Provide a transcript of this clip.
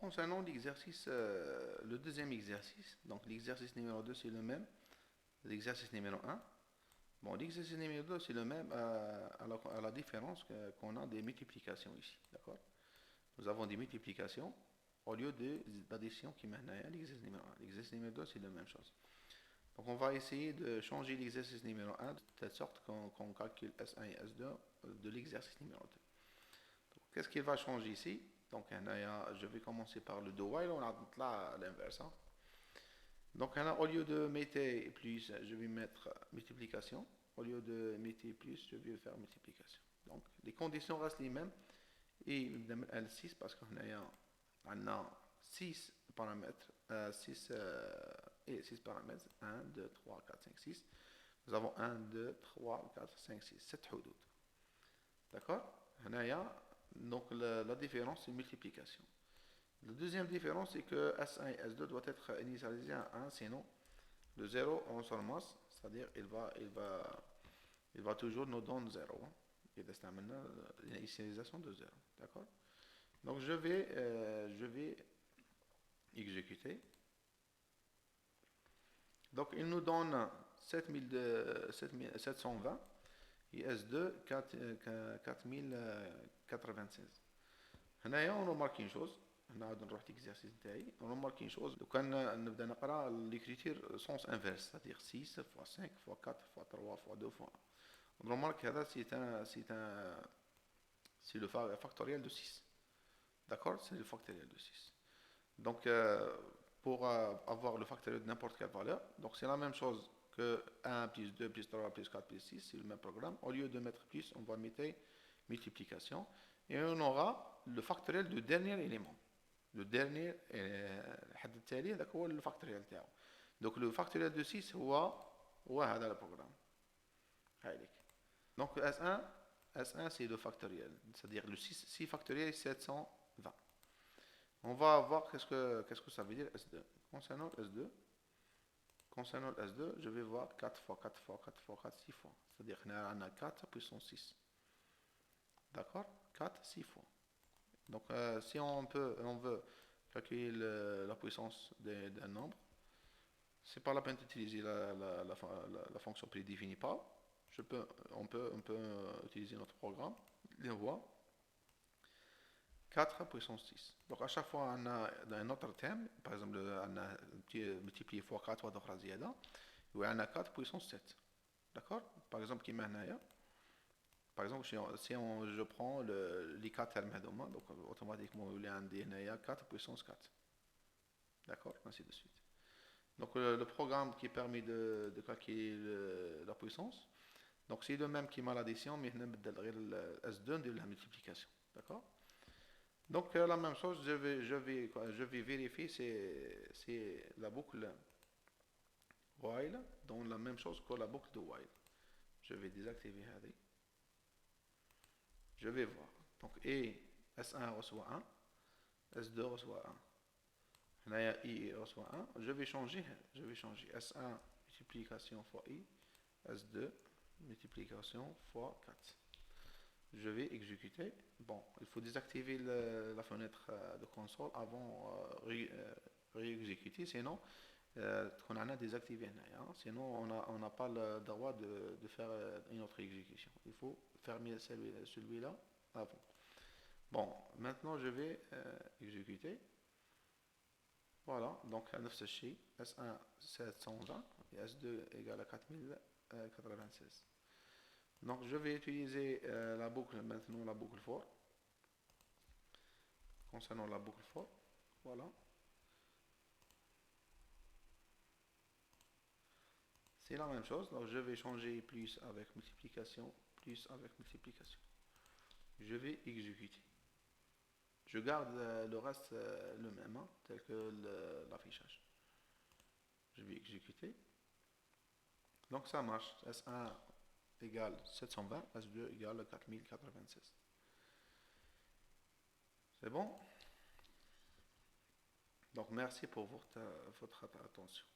concernant l'exercice, le deuxième exercice, donc l'exercice numéro 2 c'est le même, l'exercice numéro un. Bon, l'exercice numéro 2 c'est le même à la différence qu'on a des multiplications ici, d'accord? Nous avons des multiplications au lieu de l'addition qui mène à l'exercice numéro 1. L'exercice numéro 2 c'est la même chose. Donc on va essayer de changer l'exercice numéro 1 de telle sorte qu'on calcule S1 et S2 de l'exercice numéro 2. Qu'est-ce qui va changer ici? Donc je vais commencer par le do while, on a là l'inverse. Donc au lieu de mettre plus, je vais mettre multiplication. Au lieu de mettre plus, je vais faire multiplication. Donc les conditions restent les mêmes. Et L6 parce qu'on a 6 paramètres, 6 paramètres, 1, 2, 3, 4, 5, 6. Nous avons 1, 2, 3, 4, 5, 6, 7 houdoud. D'accord? Donc la différence c'est multiplication. La deuxième différence c'est que S1 et S2 doivent être initialisés à 1, sinon le 0 on s'en ramasse, c'est-à-dire il va toujours nous donner 0. Il y a l'initialisation de 0. D'accord? Donc je vais exécuter. Donc il nous donne 720 et S2 4096. On remarque une chose. On remarque une chose. Quand on نقرا l'écriture sens inverse, c'est-à-dire 6 fois 5 fois 4 fois 3 fois 2 fois 1. On remarque que c'est le factoriel de 6. D'accord? C'est le factoriel de 6. Donc, pour avoir le factoriel de n'importe quelle valeur, donc c'est la même chose que 1 plus 2 plus 3 plus 4 plus 6, c'est le même programme. Au lieu de mettre plus, on va mettre multiplication. Et on aura le factoriel du dernier élément. Le dernier, le factoriel. Donc, le factoriel de 6, c'est le programme. Donc, S1 c'est le factoriel, c'est-à-dire le 6 factoriel 720. On va voir qu'est-ce que ça veut dire S2. Concernant S2, je vais voir 4 fois 4 fois 4 fois 4, 6 fois. C'est-à-dire qu'on a 4 puissance 6. D'accord? 4, 6 fois. Donc si on veut calculer la puissance d'un nombre, c'est pas la peine d'utiliser la fonction prédéfinie par. On peut utiliser notre programme, les voies 4 puissance 6. Donc à chaque fois on a un autre terme, par exemple on a multiplié fois 4 ou d'autres زيادة, ou on a 4 puissance 7. D'accord? Par exemple qui معناها par exemple si je prends les 4 termes هذوما, donc automatiquement il y a عندي هنايا 4 puissance 4. D'accord? Ainsi de suite. Donc le programme qui permet de calculer la puissance, donc c'est le même qui m'a l'addition, mais هنا بدل غير S2 ندير la multiplication. D'accord? Donc la même chose, je vais vérifier c'est la boucle while dans la même chose que la boucle de while. Je vais désactiver هذه. Je vais voir. Donc S1 reçoit 1, S2 reçoit 1. هنايا I reçoit 1. Je vais changer S1 multiplication fois I, S2 multiplication fois 4. Je vais exécuter. Bon, il faut désactiver la fenêtre de console avant réexécuter, sinon on a désactivé. Sinon on n'a pas le droit de faire une autre exécution. Il faut fermer celui-là avant. Bon, maintenant je vais exécuter. Voilà, donc نفس الشيء S1 720 et S2 égale à 4096. Donc je vais utiliser la boucle maintenant, la boucle for. Concernant la boucle for, voilà. C'est la même chose, donc je vais changer plus avec multiplication, plus avec multiplication. Je vais exécuter. Je garde le reste le même, tel que l'affichage. Je vais exécuter. Donc ça marche. S1 égale 720, S2 égale 4096. C'est bon? Donc merci pour votre attention.